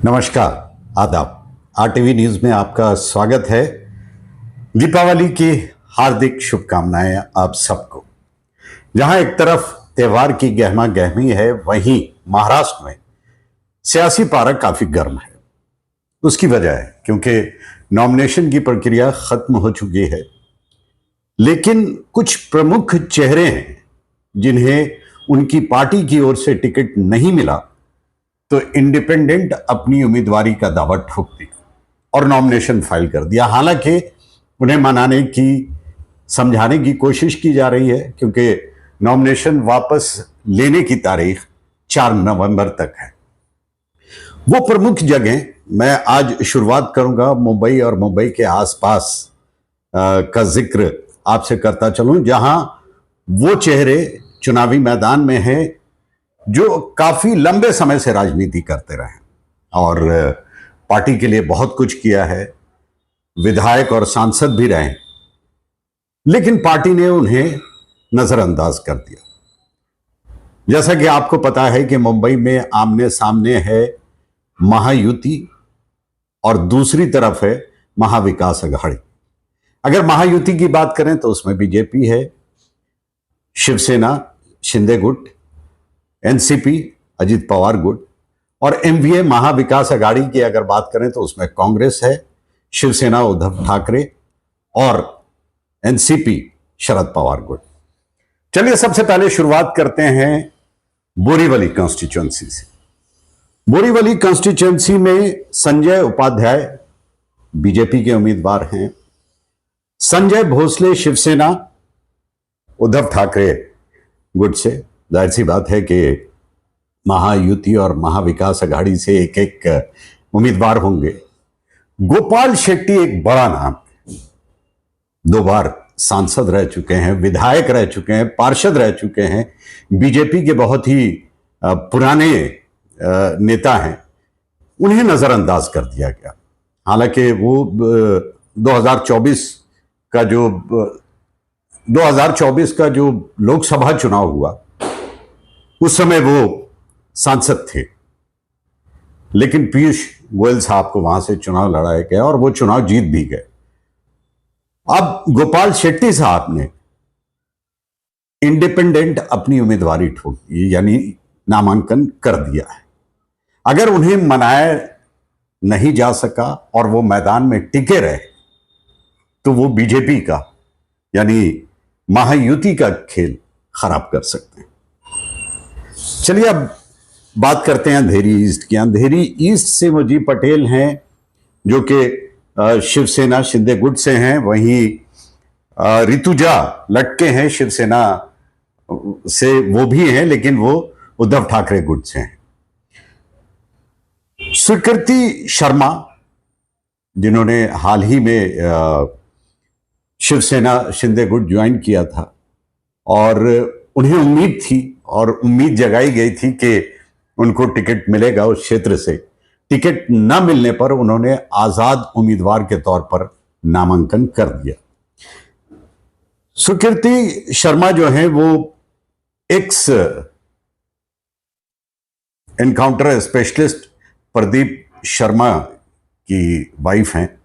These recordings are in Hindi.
नमस्कार, आदाब। आरटीवी न्यूज में आपका स्वागत है। दीपावली की हार्दिक शुभकामनाएं आप सबको। जहां एक तरफ त्योहार की गहमा गहमी है, वहीं महाराष्ट्र में सियासी पारा काफी गर्म है। उसकी वजह है क्योंकि नॉमिनेशन की प्रक्रिया खत्म हो चुकी है, लेकिन कुछ प्रमुख चेहरे हैं जिन्हें उनकी पार्टी की ओर से टिकट नहीं मिला, तो इंडिपेंडेंट अपनी उम्मीदवारी का दावा ठोक दिया और नॉमिनेशन फाइल कर दिया। हालांकि उन्हें मनाने की, समझाने की कोशिश की जा रही है, क्योंकि नॉमिनेशन वापस लेने की तारीख 4 नवंबर तक है। वो प्रमुख जगह मैं आज शुरुआत करूंगा मुंबई और मुंबई के आसपास का जिक्र आपसे करता चलूं, जहां वो चेहरे चुनावी मैदान में हैं जो काफी लंबे समय से राजनीति करते रहे और पार्टी के लिए बहुत कुछ किया है, विधायक और सांसद भी रहे, लेकिन पार्टी ने उन्हें नजरअंदाज कर दिया। जैसा कि आपको पता है कि मुंबई में आमने सामने है महायुति और दूसरी तरफ है महाविकास अघाड़ी। अगर महायुति की बात करें तो उसमें बीजेपी है, शिवसेना शिंदे गुट, एनसीपी अजित पवार गुट, और एमवीए महाविकास अघाड़ी की अगर बात करें तो उसमें कांग्रेस है, शिवसेना उद्धव ठाकरे और एनसीपी शरद पवार गुट। चलिए सबसे पहले शुरुआत करते हैं बोरीवली कॉन्स्टिट्यूएंसी से। बोरीवली कॉन्स्टिट्यूएंसी में संजय उपाध्याय बीजेपी के उम्मीदवार हैं, संजय भोसले शिवसेना उद्धव ठाकरे गुट से। जाहिर सी बात है कि महायुति और महाविकास अघाड़ी से एक एक उम्मीदवार होंगे। गोपाल शेट्टी एक बड़ा नाम, 2 बार सांसद रह चुके हैं, विधायक रह चुके हैं, पार्षद रह चुके हैं, बीजेपी के बहुत ही पुराने नेता हैं। उन्हें नजरअंदाज कर दिया गया। हालांकि वो 2024 का जो लोकसभा चुनाव हुआ उस समय वो सांसद थे, लेकिन पीयूष गोयल साहब को वहां से चुनाव लड़ाया गया और वो चुनाव जीत भी गए। अब गोपाल शेट्टी साहब ने इंडिपेंडेंट अपनी उम्मीदवारी ठोक दी, यानी नामांकन कर दिया है। अगर उन्हें मनाया नहीं जा सका और वो मैदान में टिके रहे तो वो बीजेपी का यानी महायुति का खेल खराब कर सकते हैं। चलिए अब बात करते हैं अंधेरी ईस्ट की। अंधेरी ईस्ट से मुजी पटेल हैं जो कि शिवसेना शिंदे गुट से हैं, वहीं ऋतुजा लटके हैं शिवसेना से, वो भी हैं लेकिन वो उद्धव ठाकरे गुट से हैं। स्वीकृति शर्मा जिन्होंने हाल ही में शिवसेना शिंदे गुट ज्वाइन किया था और उन्हें उम्मीद थी और उम्मीद जगाई गई थी कि उनको टिकट मिलेगा उस क्षेत्र से। टिकट न मिलने पर उन्होंने आजाद उम्मीदवार के तौर पर नामांकन कर दिया। सुकीर्ति शर्मा जो है वो x encounter specialist Pradeep Sharma की वाइफ हैं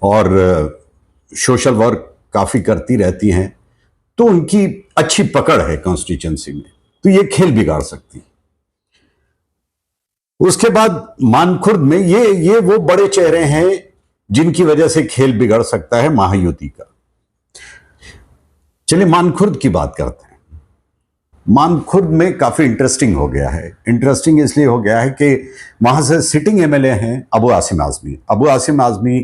और सोशल वर्क काफी करती रहती हैं, तो उनकी अच्छी पकड़ है कॉन्स्टिट्यूएंसी में, तो ये खेल बिगाड़ सकती है। उसके बाद मानखुर्द में ये वो बड़े चेहरे हैं जिनकी वजह से खेल बिगड़ सकता है महायुति का। चलिए मानखुर्द की बात करते हैं। मानखुर्द में काफी इंटरेस्टिंग हो गया है। इंटरेस्टिंग इसलिए हो गया है कि वहां से सिटिंग एमएलए हैं अबू आसिम आजमी। अबू आसिम आजमी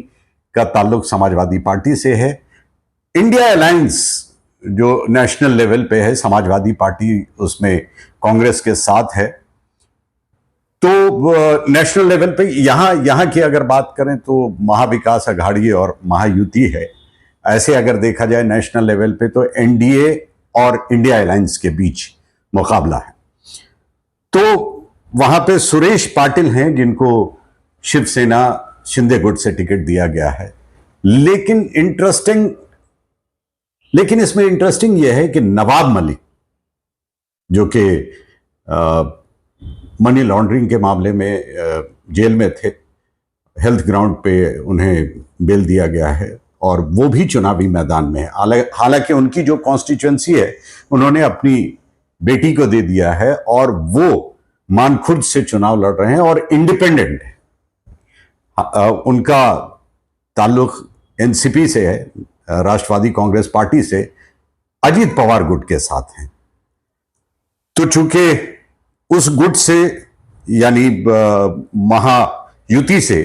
का ताल्लुक समाजवादी पार्टी से है। इंडिया अलायंस जो नेशनल लेवल पे है, समाजवादी पार्टी उसमें कांग्रेस के साथ है, तो नेशनल लेवल पे यहां की अगर बात करें तो महाविकास अघाड़ी और महायुति है। ऐसे अगर देखा जाए नेशनल लेवल पे तो एनडीए और इंडिया अलायंस के बीच मुकाबला है। तो वहां पे सुरेश पाटिल हैं जिनको शिवसेना शिंदे गुट से टिकट दिया गया है। लेकिन इसमें इंटरेस्टिंग यह है कि नवाब मलिक जो कि मनी लॉन्ड्रिंग के मामले में जेल में थे। हेल्थ ग्राउंड पे उन्हें बेल दिया गया है और वो भी चुनावी मैदान में है। हालांकि उनकी जो कॉन्स्टिट्यूएंसी है उन्होंने अपनी बेटी को दे दिया है और वो मानखुर्द से चुनाव लड़ रहे हैं और इंडिपेंडेंट है। उनका ताल्लुक एनसीपी से है, राष्ट्रवादी कांग्रेस पार्टी से, अजीत पवार गुट के साथ हैं। तो चूंकि उस गुट से यानी महायुति से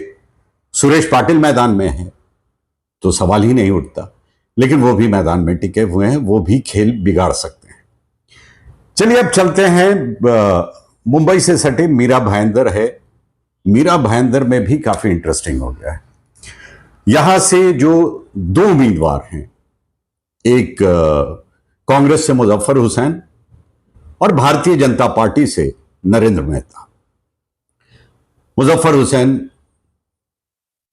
सुरेश पाटिल मैदान में है तो सवाल ही नहीं उठता, लेकिन वो भी मैदान में टिके हुए हैं, वो भी खेल बिगाड़ सकते हैं। चलिए अब चलते हैं, मुंबई से सटे मीरा भाईंदर है। मीरा भाईंदर में भी काफी इंटरेस्टिंग हो गया है। यहां से जो दो उम्मीदवार हैं, एक कांग्रेस से मुजफ्फर हुसैन और भारतीय जनता पार्टी से नरेंद्र मेहता। मुजफ्फर हुसैन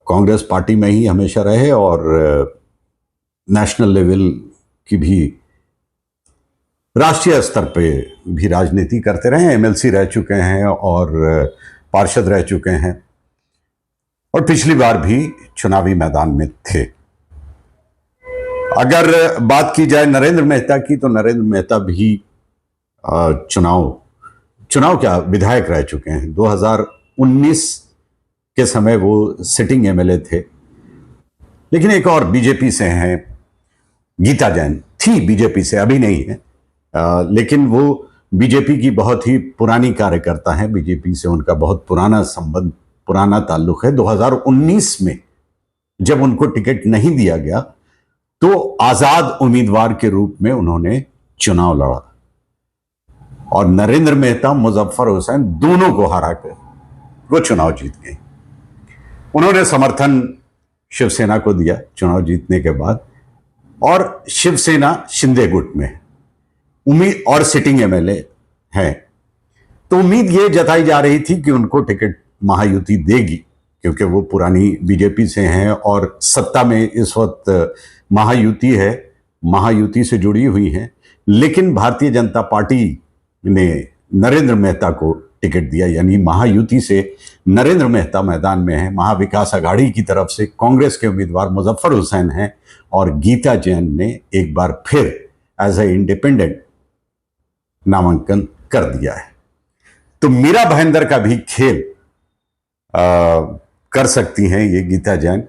कांग्रेस पार्टी में ही हमेशा रहे और नेशनल लेवल की भी, राष्ट्रीय स्तर पे भी राजनीति करते रहे, एमएलसी रह चुके हैं और पार्षद रह चुके हैं और पिछली बार भी चुनावी मैदान में थे। अगर बात की जाए नरेंद्र मेहता की, तो नरेंद्र मेहता भी चुनाव क्या विधायक रह चुके हैं। 2019 के समय वो सिटिंग एमएलए थे। लेकिन एक और बीजेपी से हैं, गीता जैन, थी बीजेपी से, अभी नहीं है, लेकिन वो बीजेपी की बहुत ही पुरानी कार्यकर्ता हैं। बीजेपी से उनका बहुत पुराना संबंध, पुराना ताल्लुक है। 2019 में जब उनको टिकट नहीं दिया गया तो आजाद उम्मीदवार के रूप में उन्होंने चुनाव लड़ा और नरेंद्र मेहता, मुजफ्फर हुसैन दोनों को हराकर वो चुनाव जीत गए। उन्होंने समर्थन शिवसेना को दिया चुनाव जीतने के बाद और शिवसेना शिंदे गुट में है, उम्मीद और सिटिंग एमएलए है। तो उम्मीद ये जताई जा रही थी कि उनको टिकट महायुति देगी क्योंकि वो पुरानी बीजेपी से हैं और सत्ता में इस वक्त महायुति है, महायुति से जुड़ी हुई हैं। लेकिन भारतीय जनता पार्टी ने नरेंद्र मेहता को टिकट दिया, यानी महायुति से नरेंद्र मेहता मैदान में है। महाविकास आघाड़ी की तरफ से कांग्रेस के उम्मीदवार मुजफ्फर हुसैन हैं और गीता जैन ने एक बार फिर एज ए इंडिपेंडेंट नामांकन कर दिया है। तो मीरा भाईंदर का भी खेल कर सकती हैं ये गीता जैन,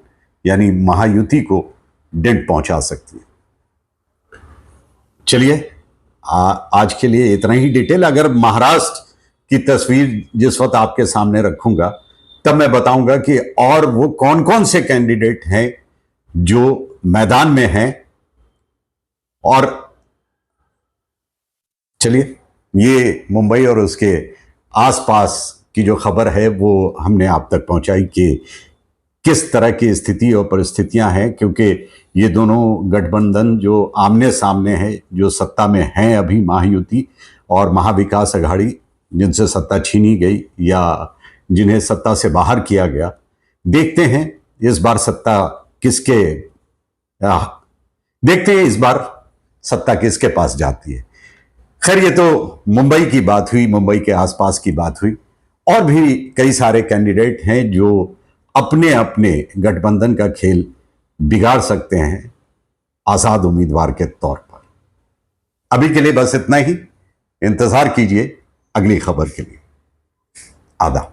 यानी महायुति को डेंट पहुंचा सकती है। चलिए आज के लिए इतना ही डिटेल। अगर महाराष्ट्र की तस्वीर जिस वक्त आपके सामने रखूंगा तब मैं बताऊंगा कि और वो कौन कौन से कैंडिडेट हैं जो मैदान में हैं। और चलिए, ये मुंबई और उसके आसपास की जो खबर है वो हमने आप तक पहुंचाई कि किस तरह की स्थिति और परिस्थितियां हैं, क्योंकि ये दोनों गठबंधन जो आमने सामने है, जो सत्ता में हैं अभी, महायुति और महाविकास आघाड़ी, जिनसे सत्ता छीनी गई या जिन्हें सत्ता से बाहर किया गया। देखते हैं इस बार सत्ता किसके पास जाती है। खैर, ये तो मुंबई की बात हुई, मुंबई के आसपास की बात हुई। और भी कई सारे कैंडिडेट हैं जो अपने अपने गठबंधन का खेल बिगाड़ सकते हैं आजाद उम्मीदवार के तौर पर। अभी के लिए बस इतना ही। इंतजार कीजिए अगली खबर के लिए। आदाब।